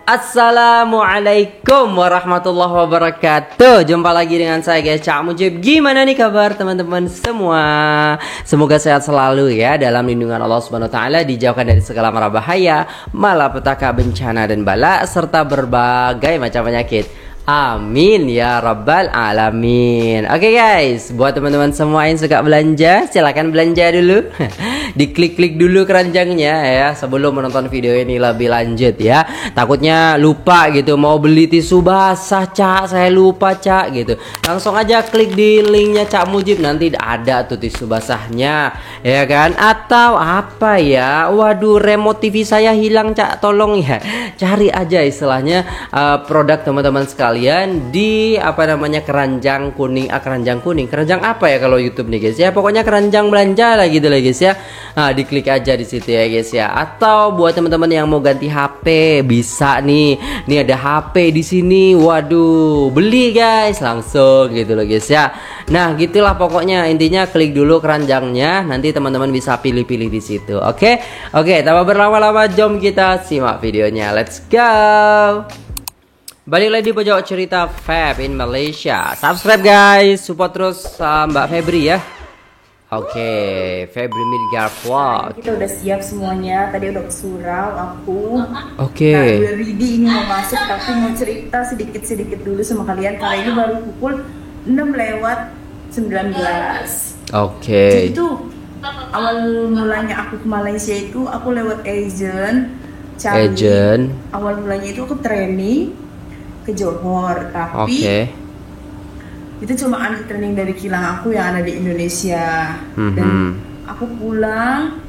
Assalamualaikum warahmatullahi wabarakatuh. Jumpa lagi dengan saya guys, Cak Mujib. Gimana nih kabar teman-teman semua? Semoga sehat selalu ya, dalam lindungan Allah Subhanahu wa taala, dijauhkan dari segala mara bahaya, malapetaka, bencana dan bala, serta berbagai macam penyakit. Amin ya rabbal alamin. Oke guys, buat teman-teman semua yang suka belanja, silahkan belanja dulu. Diklik-klik dulu keranjangnya ya, sebelum menonton video ini lebih lanjut ya. Takutnya lupa gitu, mau beli tisu basah, Cak, saya lupa Cak gitu. Langsung aja klik di linknya Cak Mujib, nanti ada tuh tisu basahnya ya kan. Atau apa ya, waduh remote TV saya hilang Cak, tolong ya. Cari aja istilahnya produk teman-teman sekalian di apa namanya, keranjang kuning. Keranjang apa ya kalau YouTube nih guys ya, pokoknya keranjang belanja lah gitu lah guys ya. Nah, diklik aja di situ ya guys ya. Atau buat teman-teman yang mau ganti HP, bisa nih ada HP di sini, waduh beli guys langsung gitu loh guys ya. Nah gitulah pokoknya, intinya klik dulu keranjangnya, nanti teman-teman bisa pilih-pilih di situ. Oke, tanpa berlama-lama jom kita simak videonya, let's go. Balik lagi di pojok cerita Feb in Malaysia. Subscribe guys, support terus Mbak Febri ya. Oke, Febri Midgar Vlog. Kita udah siap semuanya, tadi udah ke surau aku. Oke. Nah, udah ready ini mau masuk, tapi mau cerita sedikit-sedikit dulu sama kalian. Karena ini baru pukul 6:19. Oke. Jadi itu awal mulanya aku ke Malaysia itu aku lewat agent. Awal mulanya itu aku training ke Johor, tapi itu cuma ambil training dari kilang aku yang ada di Indonesia. Dan aku pulang,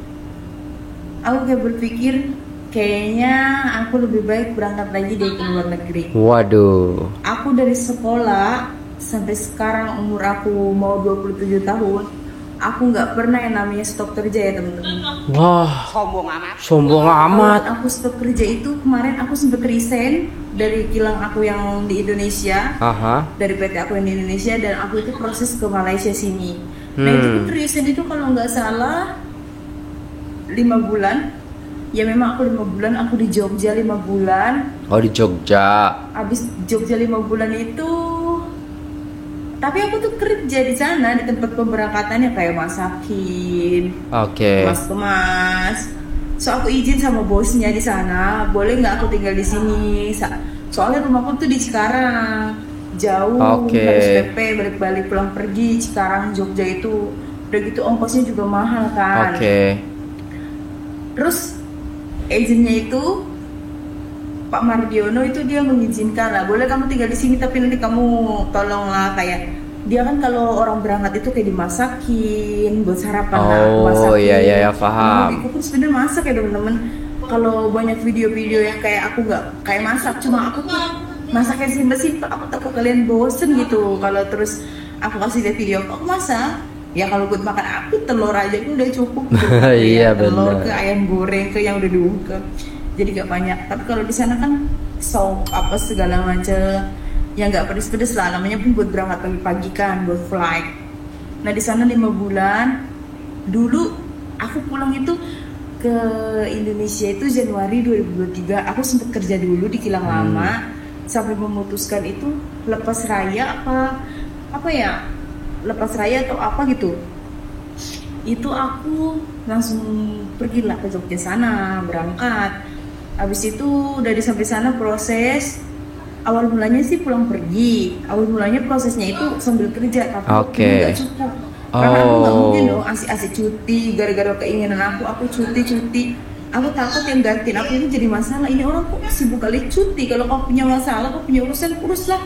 aku kayak berpikir kayaknya aku lebih baik berangkat lagi dari luar negeri. Waduh. Aku dari sekolah sampai sekarang umur aku mau 27 tahun, aku nggak pernah yang namanya stop kerja ya teman-teman. Wah, sombong amat. Aku stop kerja itu kemarin aku sempat resign dari kilang aku yang di Indonesia, dari PT aku yang di Indonesia, dan aku itu proses ke Malaysia sini. Nah itu resign itu kalau nggak salah 5 bulan. Ya memang aku 5 bulan, aku di Jogja 5 bulan. Oh di Jogja. Abis Jogja 5 bulan itu, tapi aku tuh kerja di sana di tempat pemberangkatannya kayak masakin, kemas. So aku izin sama bosnya di sana, boleh nggak aku tinggal di sini? Soalnya rumahku tuh di Cikarang, jauh, harus PP balik-balik pulang pergi. Cikarang Jogja itu udah gitu ongkosnya juga mahal kan. Terus agennya itu Pak Mardiono itu dia mengizinkan lah, boleh kamu tinggal di sini tapi nanti kamu tolonglah, kayak dia kan kalau orang berangkat itu kayak dimasakin buat sarapan. Iya paham. Aku pun sebenarnya masak ya teman-teman. Kalau banyak video-video yang kayak aku nggak kayak masak, cuma aku tuh masaknya simpel-simpel. Aku takut kalian bosen gitu kalau terus aku kasih lihat video aku masak. Ya kalau buat makan aku telur aja udah cukup. Iya telur bener. Ke ayam goreng ke yang udah diungkep. Jadi gak banyak. Tapi kalau di sana kan sop apa segala macam yang nggak pedes-pedes lah, namanya pun buat berangkat pagi-pagi kan, buat flight. Nah di sana 5 bulan. Dulu aku pulang itu ke Indonesia itu Januari 2023. Aku sempat kerja dulu di kilang lama sampai memutuskan itu lepas raya apa ya, lepas raya atau apa gitu. Itu aku langsung pergilah ke Jogja sana, berangkat. Habis itu dari sampai sana proses. Awal mulanya sih pulang pergi. Awal mulanya prosesnya itu sambil kerja, tapi nggak cukup. Karena aku nggak mungkin dong asik-asik cuti gara-gara keinginan aku cuti. Aku takut yang gantiin aku itu jadi masalah. Ini orang kok sibuk kali cuti. Kalau kau punya masalah, kau punya urusan, uruslah.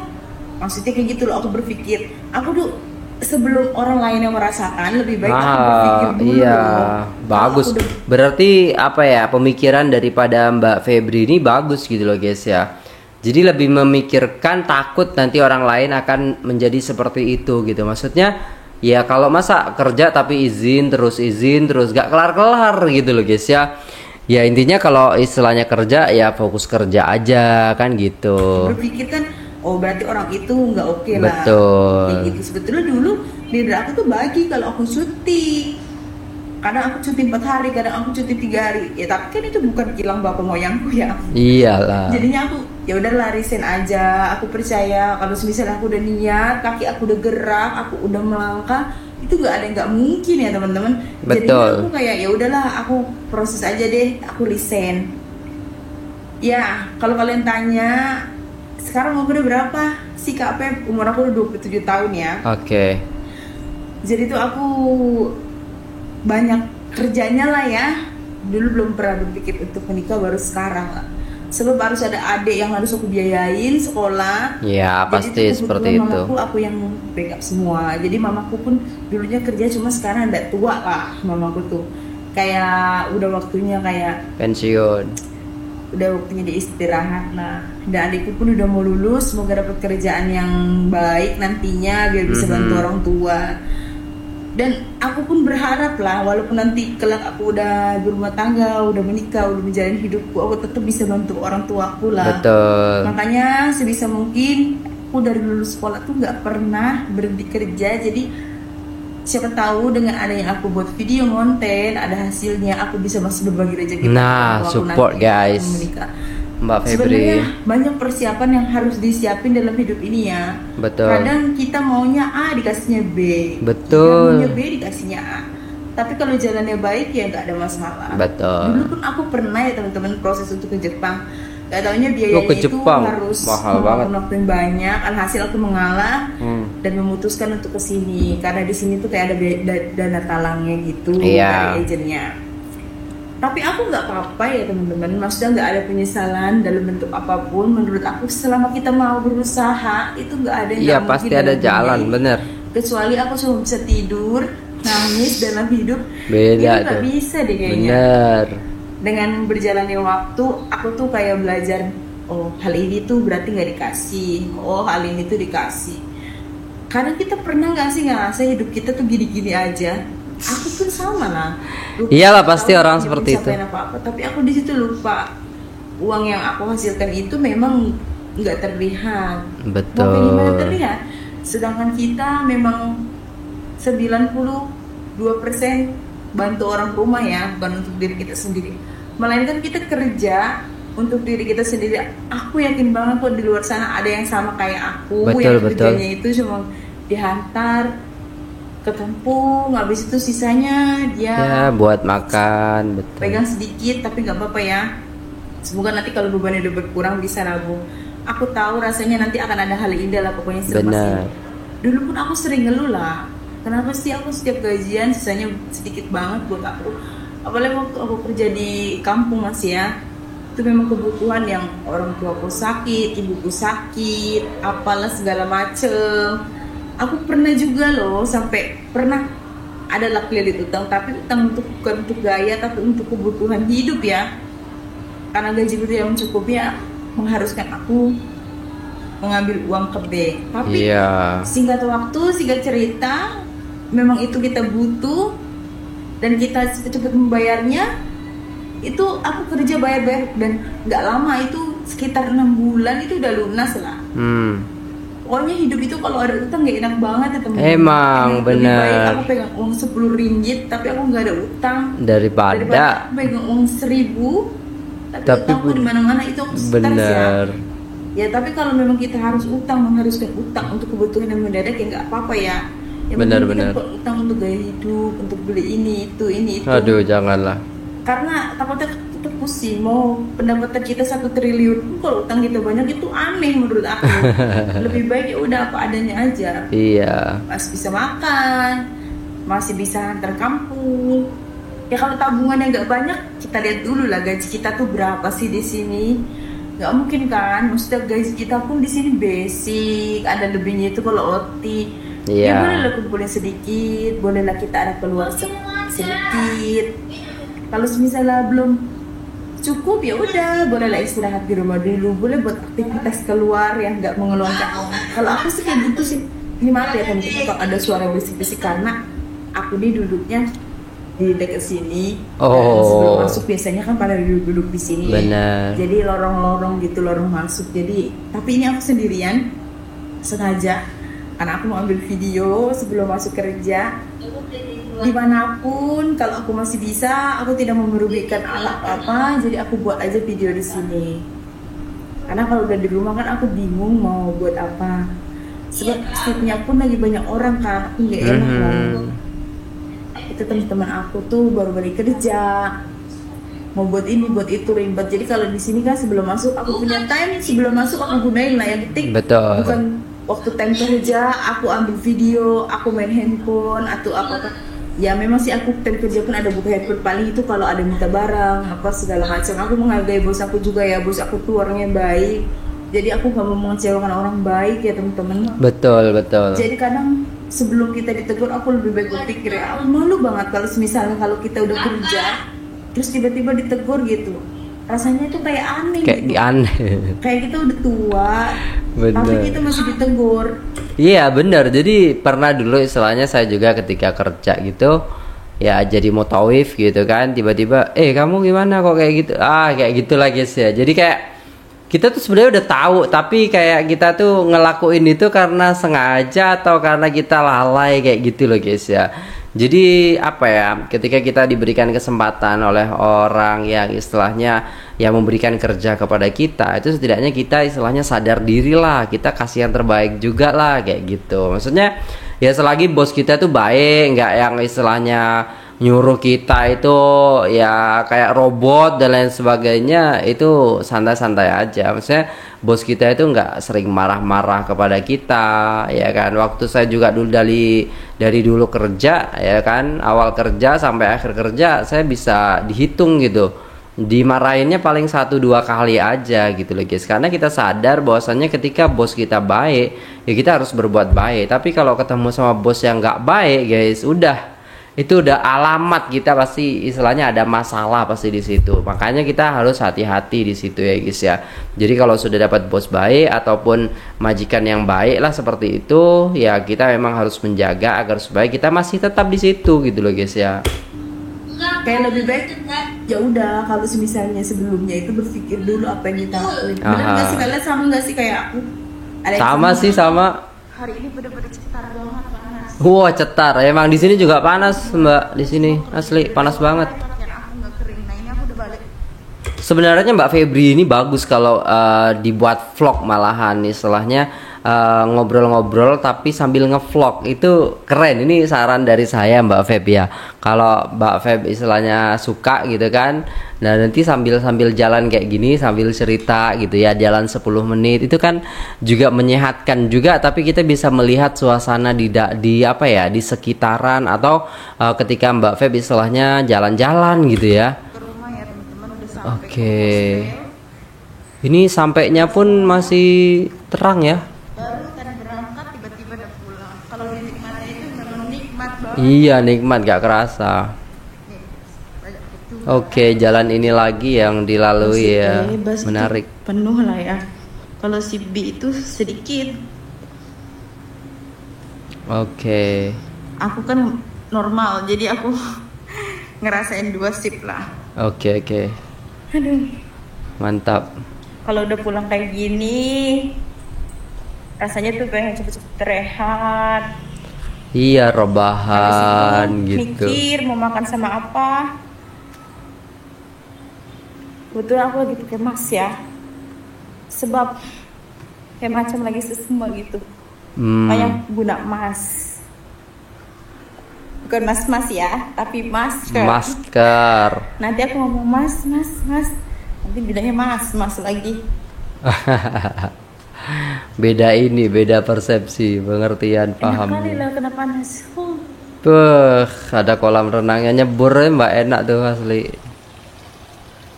Maksudnya kayak gitu loh aku berpikir. Aku tuh sebelum orang lain yang merasakan, lebih baik aku berpikir dulu. Iya, bagus. Berarti apa ya, pemikiran daripada Mbak Febri ini bagus gitu loh guys ya. Jadi lebih memikirkan takut nanti orang lain akan menjadi seperti itu gitu. Maksudnya ya kalau masa kerja tapi izin terus gak kelar-kelar gitu loh guys ya. Ya intinya kalau istilahnya kerja ya fokus kerja aja kan gitu. Berpikir kan, oh berarti orang itu nggak oke lah. Betul. Kayak gitu. Sebetulnya dulu leader aku tuh bagi kalau aku cuti. Kadang aku cuti 4 hari, kadang aku cuti 3 hari. Ya tapi kan itu bukan kilang bapak moyangku ya. Iyalah. Jadinya aku ya udah resign aja. Aku percaya kalau misalnya aku udah niat, kaki aku udah gerak, aku udah melangkah, itu nggak ada yang nggak mungkin ya teman-teman. Jadinya Betul. aku kayak ya udahlah, aku proses aja deh, aku resign. Ya kalau kalian tanya sekarang umur udah berapa sih Kak Pep? Umur aku udah 27 tahun ya. Oke. Jadi tuh aku banyak kerjanya lah ya. Dulu belum pernah berpikir untuk menikah, baru sekarang lah. Sebab harus ada adik yang harus aku biayain sekolah. Ya Jadi pasti tuh seperti kebetulan itu. mamaku aku yang backup semua. Jadi mamaku pun dulunya kerja, cuma sekarang udah tua lah mamaku tuh. Kayak udah waktunya kayak Pensiun. udah waktunya dia istirahat lah. Dan adikku pun udah mau lulus, semoga dapat kerjaan yang baik nantinya biar bisa bantu orang tua. Dan aku pun berharap lah, walaupun nanti kelak aku udah berumah tangga, udah menikah, udah menjalani hidupku, aku tetap bisa bantu orang tuaku lah. Betul. Makanya sebisa mungkin aku dari lulus sekolah tuh nggak pernah berhenti kerja. Jadi siapa tahu dengan adanya aku buat video konten, ada hasilnya, aku bisa masih berbagi rezeki. Nah, waktu support nanti guys. aku menikah. Mbak Febri. Sebenarnya banyak persiapan yang harus disiapin dalam hidup ini ya. Betul. Kadang kita maunya A dikasihnya B. Betul. Kita maunya B dikasihnya A. Tapi kalau jalannya baik ya nggak ada masalah. Betul. Dulu pun aku pernah ya teman-teman proses untuk ke Jepang. Gak taunya biayanya ke itu Jepang? harus Mahal banget. waktu yang banyak. Alhasil aku mengalah dan Hmm. memutuskan untuk kesini karena di sini tuh kayak ada dana talangnya gitu Iya. dari agennya. Tapi aku nggak apa-apa ya teman-teman, maksudnya nggak ada penyesalan dalam bentuk apapun. Menurut aku selama kita mau berusaha itu nggak ada yang Iya nggak pasti mungkin ada dalam dunia jalan, ini. bener. Kecuali aku cuma bisa tidur, nangis dalam hidup. Beda Itu nggak tuh. bisa deh kayaknya. Bener. Dengan berjalannya waktu, aku tuh kayak belajar, oh hal ini tuh berarti nggak dikasih, oh hal ini tuh dikasih. Karena kita pernah nggak sih ngerasa hidup kita tuh gini-gini aja? Aku pun sama lah. Lupa Iyalah, pasti tahu orang punya seperti itu. pencapaian apa-apa, tapi aku di situ lupa uang yang aku hasilkan itu memang nggak terlihat. Mau kayak gimana Betul. terlihat? Sedangkan kita memang 92% bantu orang rumah ya, bukan untuk diri kita sendiri. Melainkan kita kerja untuk diri kita sendiri. Aku yakin banget kok di luar sana ada yang sama kayak aku, Betul, yang betul. kerjanya itu cuma dihantar ke kampung, habis itu sisanya dia Ya buat makan, betul. pegang sedikit, tapi nggak apa-apa ya. Semoga nanti kalau bebannya udah berkurang bisa nabung. Aku tahu rasanya nanti akan ada hal indah lah pokoknya selepas Benar. ini. Dulu pun aku sering ngeluh lah. Kenapa sih aku setiap gajian sisanya sedikit banget buat aku? Apalagi waktu aku kerja di kampung masih ya. Itu memang kebutuhan yang orang tua aku sakit, ibuku sakit, apalah segala macem. Aku pernah juga loh sampai pernah adalah kredit utang, tapi utang untuk bukan untuk gaya tapi untuk kebutuhan hidup ya. Karena gajiku tidak mencukupi ya, mengharuskan aku mengambil uang ke bank. Tapi Iya. singkat waktu, singkat cerita, memang itu kita butuh dan kita cepat membayarnya. Itu aku kerja bayar-bayar dan nggak lama, itu sekitar 6 bulan itu udah lunas lah. Pokoknya hidup itu kalau ada utang gak enak banget ya teman-teman. Emang, Lebih baik bener. aku pegang uang 10 ringgit tapi aku nggak ada utang daripada Daripada aku pegang uang 1000 tapi utangku bu- di mana-mana, itu aku stres ya. bener. Ya tapi kalau memang kita harus utang, mengharuskan utang untuk kebutuhan yang mendadak ya nggak apa-apa ya. Yang Benar, penting kita benar. buat utang untuk gaya hidup, untuk beli ini itu. Aduh janganlah. Karena takutnya kita pusing, mau pendapatan kita 1 triliun, kalau utang kita banyak itu aneh menurut aku. Lebih baik ya udah apa adanya aja. Iya. Masih bisa makan, masih bisa antar kampung. Ya kalau tabungannya nggak banyak, kita lihat dulu lah gaji kita tuh berapa sih di sini. Nggak mungkin kan, maksudnya gaji kita pun di sini basic, ada lebihnya itu kalau OT. Iya. Ya bolehlah kumpulin sedikit, bolehlah kita ada keluar sedikit. Kalau misalnya belum cukup ya udah, bolehlah istirahat di rumah dulu, boleh buat aktivitas keluar yang nggak mengeluarkan uang. Kalau aku sih kayak gitu sih. Ini maaf ya teman-teman kalau ada suara bisik-bisik karena aku nih duduknya di dekat sini. Oh. Dan sebelum masuk biasanya kan pada duduk-duduk di sini. Benar. Jadi lorong-lorong gitu, lorong masuk. Jadi tapi ini aku sendirian sengaja karena aku mau ambil video sebelum masuk kerja. Dimanapun kalau aku masih bisa, aku tidak mau merugikan alat apa, jadi aku buat aja video di sini. Karena kalau udah di rumah kan aku bingung mau buat apa. Sebab seatnya pun lagi banyak orang kan, aku nggak enak mau. Itu teman-teman aku tuh baru balik kerja, mau buat ini buat itu ribet. Jadi kalau di sini kan sebelum masuk aku punya time, sebelum masuk aku gunain lah yang penting. Betul. Bukan waktu time kerja aku ambil video, aku main handphone atau apa. Ya memang sih aku time kerja pun ada buka handphone, paling itu kalau ada minta barang apa segala macam. Aku menghargai bos aku juga ya, bos aku tuh orangnya baik. Jadi aku gak mau mengecewakan orang baik ya teman-teman. Betul. Jadi kadang sebelum kita ditegur aku lebih baik berpikir ya, aku malu banget kalau misalnya kalau kita udah kerja terus tiba-tiba ditegur gitu. Rasanya itu kayak aneh Kayak gitu. aneh. Kayak kita udah tua, tapi kita masih ditegur. Iya benar. Jadi pernah dulu istilahnya saya juga ketika kerja gitu, ya jadi mutawif gitu kan, tiba-tiba kamu gimana kok kayak gitu, kayak gitulah guys ya. Jadi kayak kita tuh sebenarnya udah tahu, tapi kayak kita tuh ngelakuin itu karena sengaja atau karena kita lalai kayak gitu loh guys ya. Jadi apa ya, ketika kita diberikan kesempatan oleh orang yang istilahnya yang memberikan kerja kepada kita, itu setidaknya kita istilahnya sadar diri lah, kita kasih yang terbaik juga lah kayak gitu. Maksudnya ya selagi bos kita tuh baik, nggak yang istilahnya nyuruh kita itu ya kayak robot dan lain sebagainya, itu santai-santai aja. Maksudnya bos kita itu nggak sering marah-marah kepada kita ya kan. Waktu saya juga dulu dari dulu kerja ya kan, awal kerja sampai akhir kerja saya bisa dihitung gitu, dimarahinnya paling 1-2 kali aja gitu loh guys. Karena kita sadar bahwasannya ketika bos kita baik ya kita harus berbuat baik. Tapi kalau ketemu sama bos yang nggak baik guys, itu udah alamat kita pasti istilahnya ada masalah pasti di situ. Makanya kita harus hati-hati di situ ya guys ya. Jadi kalau sudah dapat bos baik ataupun majikan yang baik lah seperti itu, ya kita memang harus menjaga agar supaya kita masih tetap di situ gitu loh guys ya. Kayak lebih baik ya udah kalau misalnya sebelumnya itu berpikir dulu apa yang kita lakuin. Benar nggak sih, kalian sama nggak sih kayak aku? Sama. Hari ini bener-bener cetar banget panas. Wah cetar, emang di sini juga panas mbak, di sini asli panas banget. Sebenarnya Mbak Febri ini bagus kalau dibuat vlog malahan istilahnya, ngobrol-ngobrol tapi sambil ngevlog, itu keren. Ini saran dari saya Mbak Feb ya. Kalau Mbak Feb istilahnya suka gitu kan, nah nanti sambil jalan kayak gini sambil cerita gitu ya, jalan 10 menit itu kan juga menyehatkan juga, tapi kita bisa melihat suasana di apa ya, di sekitaran atau ketika Mbak Feb istilahnya jalan-jalan gitu ya. Oke. Ini sampainya pun masih terang ya. Baru tadi berangkat tiba-tiba udah pulang. Kalau dinikmati itu memang nikmat banget. Iya nikmat, gak kerasa. Oke, jalan ini lagi yang dilalui ya. Menarik. Penuh lah ya. Kalau si B itu sedikit. Oke. Aku kan normal, jadi aku ngerasain 2 sip lah. Oke. Aduh. Mantap. Kalau udah pulang kayak gini, rasanya tuh pengen cepet-cepet rehat. Iya, rebahan gitu. Mikir mau makan sama apa. Kebetulan aku lagi pakai mask ya. Sebab kayak macam lagi sesama gitu. Kayak guna mask. Bukan mas ya, tapi masker. Masker. Nanti aku ngomong mas. Nanti bilangnya mas lagi. Beda persepsi, pengertian, paham. Enak kali lah kena panas. Ada kolam renangnya, nyebur ya mbak, enak tuh asli.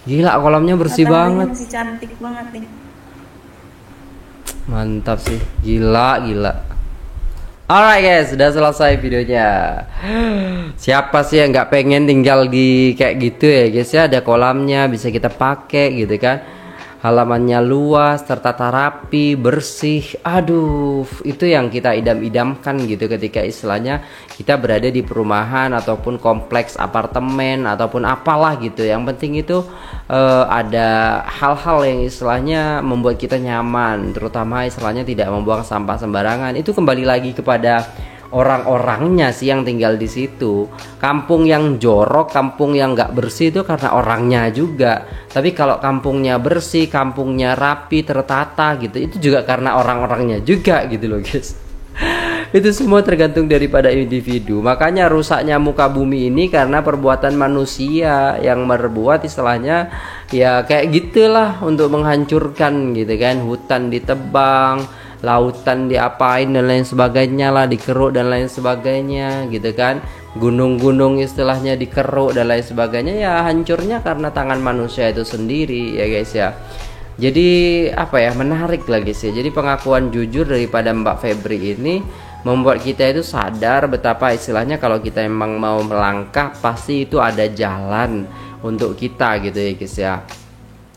Gila, kolamnya bersih banget. Masih cantik banget nih. Mantap sih, gila. Alright guys, sudah selesai videonya. Siapa sih yang nggak pengen tinggal di kayak gitu ya guys ya, ada kolamnya bisa kita pakai gitu kan. halamannya luas, tertata rapi, bersih. Aduh, itu yang kita idam-idamkan gitu ketika istilahnya kita berada di perumahan ataupun kompleks apartemen ataupun apalah gitu. Yang penting itu ada hal-hal yang istilahnya membuat kita nyaman, terutama istilahnya tidak membuang sampah sembarangan. Itu kembali lagi kepada orang-orangnya sih yang tinggal di situ. Kampung yang jorok, kampung yang nggak bersih itu karena orangnya juga. Tapi kalau kampungnya bersih, kampungnya rapi, tertata gitu, itu juga karena orang-orangnya juga gitu loh guys. Itu semua tergantung daripada individu. Makanya rusaknya muka bumi ini karena perbuatan manusia yang berbuat istilahnya ya kayak gitulah, untuk menghancurkan gitu kan. Hutan ditebang, lautan diapain dan lain sebagainya lah, dikeruk dan lain sebagainya gitu kan. Gunung-gunung istilahnya dikeruk dan lain sebagainya, ya hancurnya karena tangan manusia itu sendiri ya guys ya. Jadi apa ya, menarik lagi sih. Jadi pengakuan jujur daripada Mbak Febri ini membuat kita itu sadar betapa istilahnya kalau kita emang mau melangkah pasti itu ada jalan untuk kita gitu ya guys ya.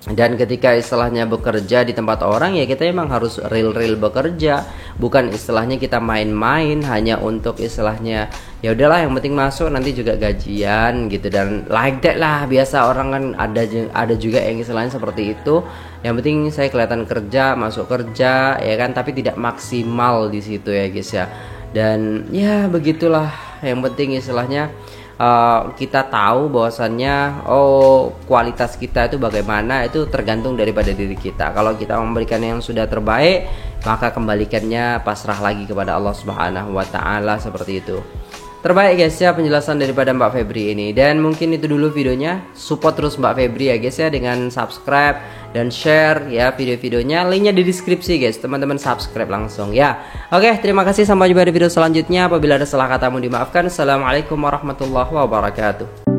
Dan ketika istilahnya bekerja di tempat orang ya kita emang harus real bekerja, bukan istilahnya kita main-main hanya untuk istilahnya ya udahlah yang penting masuk nanti juga gajian gitu dan like that lah. Biasa orang kan ada juga yang istilahnya seperti itu. Yang penting saya kelihatan kerja, masuk kerja ya kan, tapi tidak maksimal di situ ya guys ya. Dan ya begitulah, yang penting istilahnya kita tahu bahwasannya kualitas kita itu bagaimana, itu tergantung daripada diri kita. Kalau kita memberikan yang sudah terbaik, maka kembalikannya pasrah lagi kepada Allah Subhanahu wa taala, seperti itu. Terbaik guys ya penjelasan daripada Mbak Febri ini. Dan mungkin itu dulu videonya. Support terus Mbak Febri ya guys ya dengan subscribe dan share ya video-videonya. Linknya di deskripsi guys. Teman-teman subscribe langsung ya. Oke, terima kasih, sampai jumpa di video selanjutnya. Apabila ada salah katamu dimaafkan. Assalamualaikum warahmatullahi wabarakatuh.